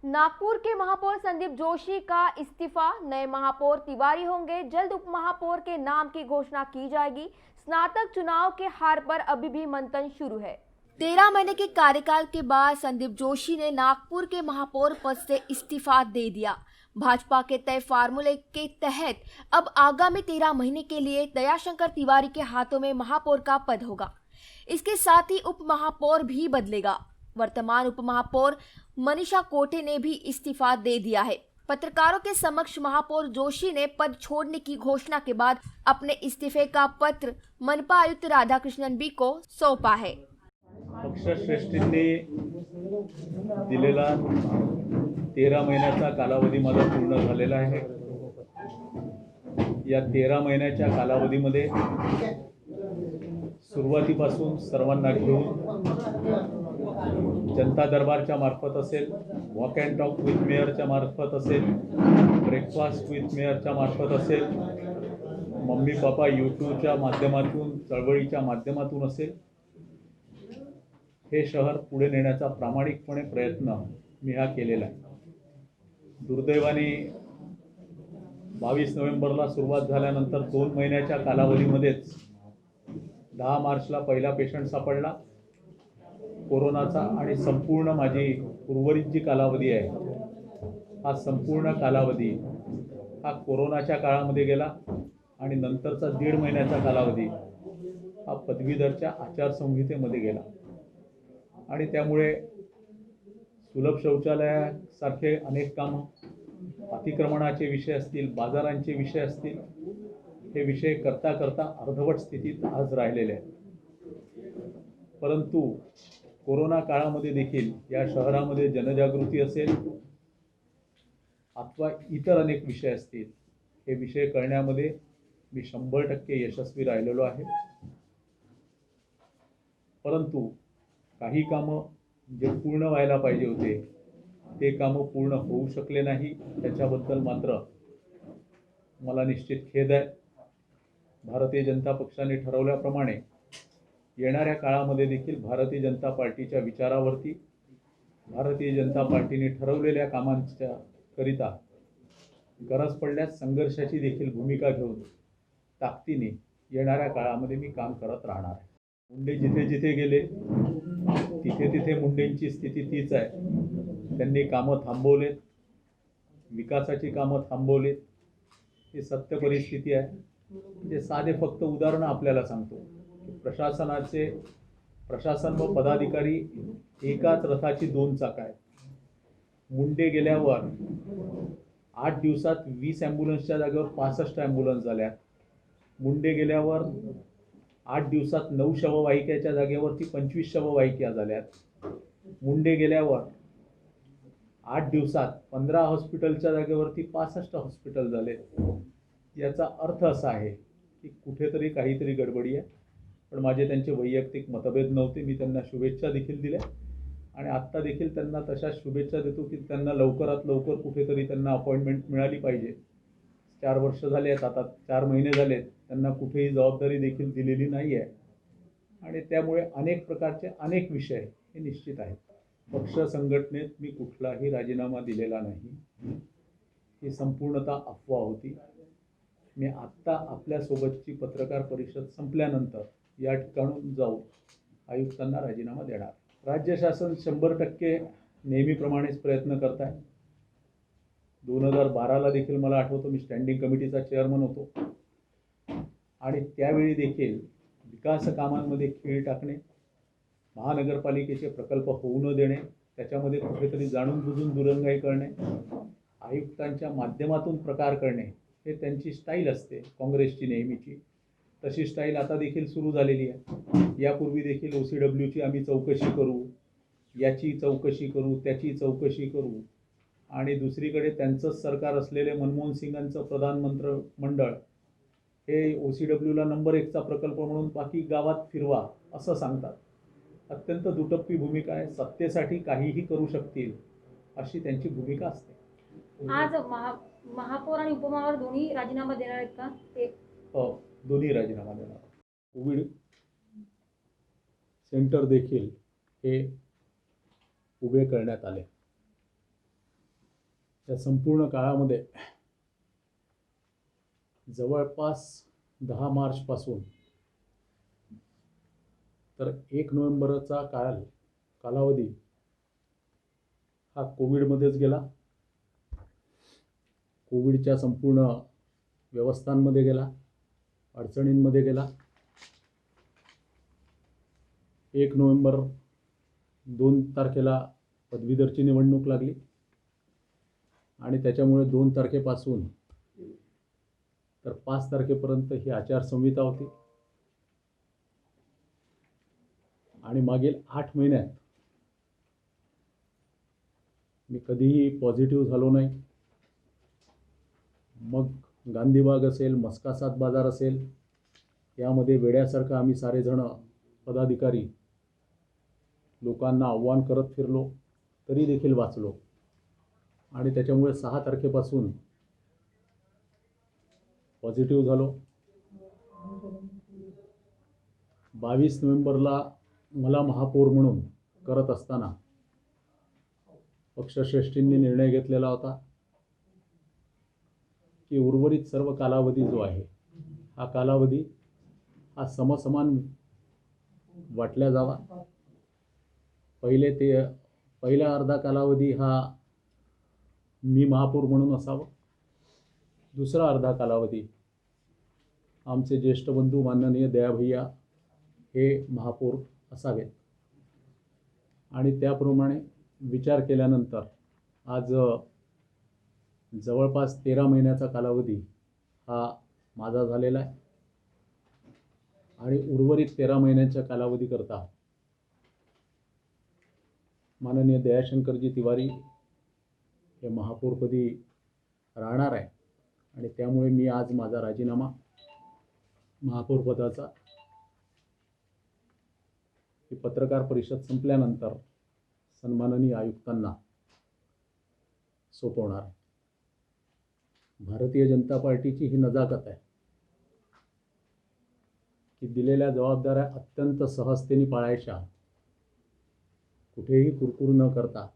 नागपुर के महापौर संदीप जोशी का इस्तीफा, नए महापौर तिवारी होंगे। जल्द उप महापौर के नाम की घोषणा की जाएगी। स्नातक चुनाव के हार पर अभी भी मंथन शुरू है। 13 महीने के कार्यकाल के बाद संदीप जोशी ने नागपुर के महापौर पद से इस्तीफा दे दिया। भाजपा के तय फार्मूले के तहत अब आगामी 13 महीने के लिए दयाशंकर तिवारी के हाथों में महापौर का पद होगा। इसके साथ ही उप महापौर भी बदलेगा। वर्तमान उप महापौर मनीषा कोटे ने भी इस्तीफा दे दिया है। पत्रकारों के समक्ष महापौर जोशी ने पद छोड़ने की घोषणा के बाद अपने इस्तीफे का पत्र मनपा आयुक्त राधाकृष्णन बी को सौंपा है। पक्षश्रेष्ठींनी दिलेला 13 महिन्याचा कालावधी माझा पूर्ण झालेला आहे। या 13 महिन्याच्या कालावधीमध्ये सुरुवातीपासून सर्वांना घेऊन जनता दरबारच्या मार्फत असेल, वॉक अँड टॉक विथ मेयरच्या मार्फत असेल, ब्रेकफास्ट विथ मेयरच्या मार्फत असेल, मम्मी पापा यूट्यूबच्या माध्यमातून, चळवळीच्या माध्यमातून असेल, हे शहर पुढे नेण्याचा प्रामाणिकपणे प्रयत्न मी हा केलेला आहे। दुर्दैवाने 22 नोव्हेंबरला सुरुवात झाल्यानंतर 2 महिन्याच्या कालावधीमध्येच 10 मार्चला पहिला पेशंट सापडला कोरोनाचा, आणि संपूर्ण माझी उर्वरित जी कालावधी आहे हा संपूर्ण कालावधी हा कोरोनाच्या काळामध्ये गेला, आणि नंतरचा 1.5 महिन्याचा कालावधी हा पदवीधरच्या आचारसंहितेमध्ये गेला। आणि त्यामुळे सुलभ शौचालयासारखे अनेक कामं, अतिक्रमणाचे विषय असतील, बाजारांचे विषय असतील, हे विषय करता करता अर्धवट स्थितीत आज राहिलेले आहेत। परंतु कोरोना काळामध्ये देखील या शहरामध्ये जनजागृती असेल अथवा इतर अनेक विषय असतील, हे विषय करण्यामध्ये मी 100% यशस्वी राहिलेलो आहे। परंतु काही कामं जे पूर्ण व्हायला पाहिजे होते ते कामं पूर्ण होऊ शकले नाही, त्याच्याबद्दल मात्र मला निश्चित खेद आहे। भारतीय जनता पक्षाने ठरवल्याप्रमाणे येणाऱ्या काळामध्ये देखील भारतीय जनता पार्टीच्या विचारावरती, भारतीय जनता पार्टीने ठरवलेल्या कामांच्या करिता गरज पडल्यास संघर्षाची देखील भूमिका घेऊन ताकदीने येणाऱ्या काळामध्ये मी काम करत राहणार आहे। मुंडे जिथे जिथे गेले तिथे तिथे मुंडेंची स्थिती तीच आहे। त्यांनी कामं थांबवलेत, विकासाची कामं थांबवलीत, ही सत्य परिस्थिती आहे। म्हणजे साधे फक्त उदाहरण आपल्याला सांगतो की प्रशासन व पदाधिकारी एकाच रथाची 2 चाकं आहेत। मुंडे गेल्यावर 8 दिवसात 20 ॲम्ब्युलन्सच्या जागेवर 65 ॲम्ब्युलन्स झाल्या। मुंडे गेल्यावर 8 दिवसात 9 शववाहिकेच्या जागेवरती 25 शववाहिका झाल्यात। मुंडे गेल्यावर 8 दिवसात 15 हॉस्पिटलच्या जागेवरती 65 हॉस्पिटल झाले। याचा अर्थ असा आहे की कुठेतरी काहीतरी गडबडी आहे। पण माझे त्यांचे वैयक्तिक मतभेद नव्हते, मी त्यांना शुभेच्छा देखील दिल्या, आणि आत्ता देखील त्यांना तशा शुभेच्छा देतो की त्यांना लवकरात लवकर कुठेतरी त्यांना अपॉइंटमेंट मिळाली पाहिजे। 4 वर्ष झाले आहेत, आता 4 महिने झालेत, त्यांना कुठेही जबाबदारी देखील दिलेली नाही आहे, आणि त्यामुळे अनेक प्रकारचे अनेक विषय हे निश्चित आहेत। पक्ष संघटनेत मी कुठलाही राजीनामा दिलेला नाही, ही संपूर्णतः अफवा होती। मी आत्ता आपल्यासोबतची पत्रकार परिषद संपल्यानंतर या ठिकाणून जाऊन आयुक्तांना राजीनामा देणार। राज्य शासन 100% नेहमीप्रमाणेच प्रयत्न करत आहे। 2012ला देखील मला आठवतं मी स्टँडिंग कमिटीचा चेअरमन होतो, आणि त्यावेळी देखील विकास कामांमध्ये खीळ टाकणे, महानगरपालिकेचे प्रकल्प होऊ न देणे, त्याच्यामध्ये कुठेतरी जाणून बुजून दुरंगाई करणे, आयुक्तांच्या माध्यमातून प्रकार करणे, हे त्यांची स्टाईल असते काँग्रेसची नेहमीची। तशी स्टाईल आता देखील सुरू झालेली आहे। यापूर्वी देखील OCWची आम्ही चौकशी करू, याची चौकशी करू, त्याची चौकशी करू, आणि दुसरीकडे त्यांचंच सरकार असलेले मनमोहन सिंगांचं प्रधानमंत्री मंडळ हे OCWला नंबर 1चा प्रकल्प म्हणून बाकी गावात फिरवा असं सांगतात। अत्यंत दुटप्पी भूमिका आहे। सत्तेसाठी काहीही करू शकतील अशी त्यांची भूमिका असते। आज महापौर आणि उपमहापौर दोन्ही राजीनामा देणार आहेत का? दोन्ही राजीनामा देणार। कोविड सेंटर देखील हे उभे करण्यात आले। त्या संपूर्ण काळामध्ये जवळपास 10 मार्चपासून तर 1 नोव्हेंबरचा कालावधी हा कोविडमध्येच गेला. कोविडच्या संपूर्ण व्यवस्थांमध्ये गेला, अडचणींमध्ये गेला. 1 नोव्हेंबर 2 तारखेला पदवीधरची निवडणूक लागली आणि त्याच्यामुळे 2 तारखेपासून तर 5 तारखेपर्यंत ही आचारसंहिता होती आणि मागील 8 महिन्यात मी कधीही पॉझिटिव्ह झालो नाही. मग गांधीबाग असेल, मस्का सात बाजार असेल, यामध्ये वेड्यासारखं आम्ही सारेजण पदाधिकारी लोकांना आव्हान करत फिरलो, तरी देखील वाचलो. आणि त्याच्यामुळे 6 तारखेपासून पॉझिटिव्ह झालो. 22 नोव्हेंबरला मला महापौर म्हणून करत असताना पक्षश्रेष्ठींनी निर्णय घेतलेला होता की उर्वरित सर्व कालावधी जो आहे हा कालावधी हा समसमान वाटला जावा. पहिला अर्धा कालावधी हा मी महापौर म्हणून असावं. दुसरा अर्धा कालावधी आमचे ज्येष्ठ बंधू माननीय दयाभैया हे महापौर असावेत. आणि त्याप्रमाणे विचार केल्यानंतर आज जवळपास 13 महिन्याचा कालावधी हा माझा झालेला आहे आणि उर्वरित 13 महिन्यांच्या कालावधीकरता माननीय दयाशंकरजी तिवारी हे महापौरपदी राहणार आहे. आणि त्यामुळे मी आज माझा राजीनामा महापौरपदाचा ही पत्रकार परिषद संपल्यानंतर सन्माननीय आयुक्तांना सोपवणार आहे. भारतीय जनता पार्टीची ही नजाकत आहे की दिलेल्या जबाबदाऱ्या अत्यंत सहजतेने पाळायच्या, कुठेही कुरकुर न करता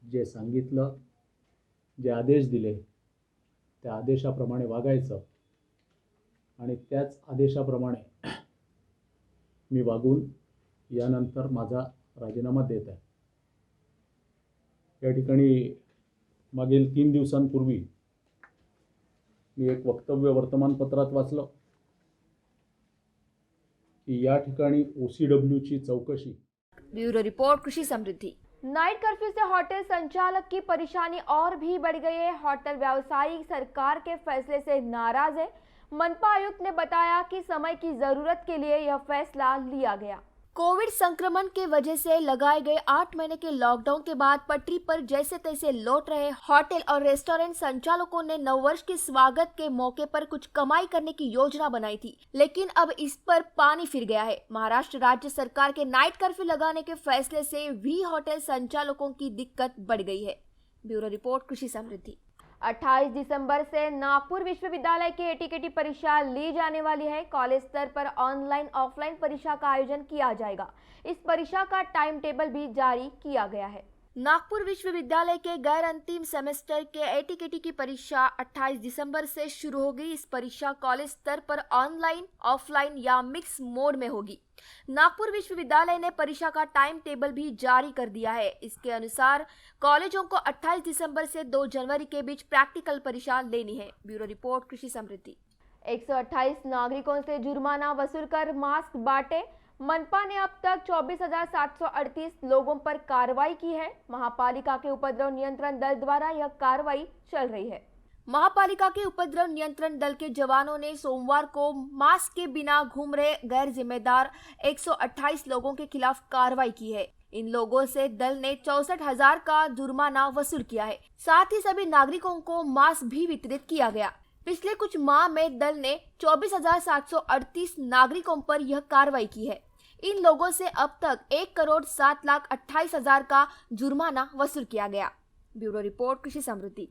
जे सांगितलं, जे आदेश दिले त्या आदेशाप्रमाणे वागायचं आणि त्याच आदेशाप्रमाणे मी वागून यानंतर माझा राजीनामा देत आहे. या ठिकाणी मागील 3 दिवसांपूर्वी मी एक वक्तव्य वर्तमानपत्रात वाचलं की या ठिकाणी OCWची चौकशी. ब्यूरो रिपोर्ट, कृषि समृद्धि। नाइट कर्फ्यू से होटल संचालक की परेशानी और भी बढ़ गई है। होटल व्यवसायी सरकार के फैसले से नाराज है। मनपा आयुक्त ने बताया कि समय की जरूरत के लिए यह फैसला लिया गया। कोविड संक्रमण के वजह से लगाए गए 8 महीने के लॉकडाउन के बाद पटरी पर जैसे तैसे लौट रहे होटल और रेस्टोरेंट संचालकों ने नववर्ष के स्वागत के मौके पर कुछ कमाई करने की योजना बनाई थी, लेकिन अब इस पर पानी फिर गया है। महाराष्ट्र राज्य सरकार के नाइट कर्फ्यू लगाने के फैसले से भी होटल संचालकों की दिक्कत बढ़ गई है। ब्यूरो रिपोर्ट, कृषि समृद्धि। 28 दिसंबर से नागपुर विश्वविद्यालय की एटीकेटी परीक्षा ली जाने वाली है। कॉलेज स्तर पर ऑनलाइन ऑफलाइन परीक्षा का आयोजन किया जाएगा। इस परीक्षा का टाइम टेबल भी जारी किया गया है। नागपुर विश्वविद्यालय के गैर अंतिम सेमेस्टर के एटीकेटी की परीक्षा 28 दिसंबर से शुरू होगी। इस परीक्षा कॉलेज स्तर पर ऑनलाइन ऑफलाइन या मिक्स मोड में होगी। नागपुर विश्वविद्यालय ने परीक्षा का टाइम टेबल भी जारी कर दिया है। इसके अनुसार कॉलेजों को 28 दिसंबर से 2 जनवरी के बीच प्रैक्टिकल परीक्षा लेनी है। ब्यूरो रिपोर्ट, कृषि समृद्धि। 128 नागरिकों से जुर्माना वसूल कर मास्क बांटे। मनपा ने अब तक 24,738 लोगों पर कार्रवाई की है। महापालिका के उपद्रव नियंत्रण दल द्वारा यह कार्रवाई चल रही है। महापालिका के उपद्रव नियंत्रण दल के जवानों ने सोमवार को मास्क के बिना घूम रहे गैर जिम्मेदार 128 लोगों के खिलाफ कार्रवाई की है। इन लोगों से दल ने 64,000 का जुर्माना वसूल किया है। साथ ही सभी नागरिकों को मास्क भी वितरित किया गया। पिछले कुछ माह में दल ने 24,738 नागरिकों पर यह कार्रवाई की है। इन लोगों से अब तक 1,07,28,000 का जुर्माना वसूल किया गया। ब्यूरो रिपोर्ट, कृषि समृद्धि।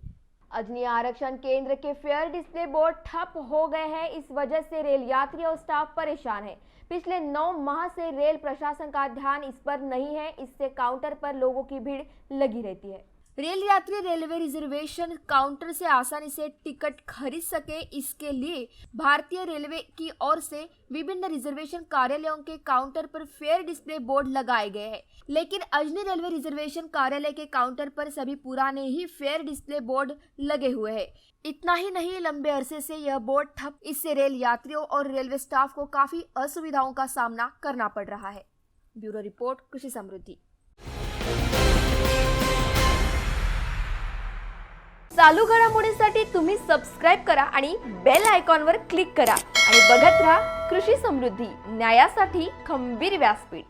अजनी आरक्षण केंद्र के फेयर डिस्प्ले बोर्ड ठप हो गए हैं। इस वजह से रेल यात्री और स्टाफ परेशान है। पिछले 9 माह से रेल प्रशासन का ध्यान इस पर नहीं है। इससे काउंटर पर लोगों की भीड़ लगी रहती है। रेल यात्री रेलवे रिजर्वेशन काउंटर से आसानी से टिकट खरीद सके, इसके लिए भारतीय रेलवे की ओर से विभिन्न रिजर्वेशन कार्यालयों के काउंटर पर फेयर डिस्प्ले बोर्ड लगाए गए हैं। लेकिन अजनी रेलवे रिजर्वेशन कार्यालय के काउंटर पर सभी पुराने ही फेयर डिस्प्ले बोर्ड लगे हुए हैं। इतना ही नहीं, लंबे अरसे से यह बोर्ड ठप, इससे रेल यात्रियों और रेलवे स्टाफ को काफी असुविधाओं का सामना करना पड़ रहा है। ब्यूरो रिपोर्ट, कृषि समृद्धि। चालू घडामोडींसाठी तुम्ही सबस्क्राइब करा आणि बेल आयकॉनवर क्लिक करा आणि बघत राहा कृषी समृद्धी, न्यायासाठी खंबीर व्यासपीठ।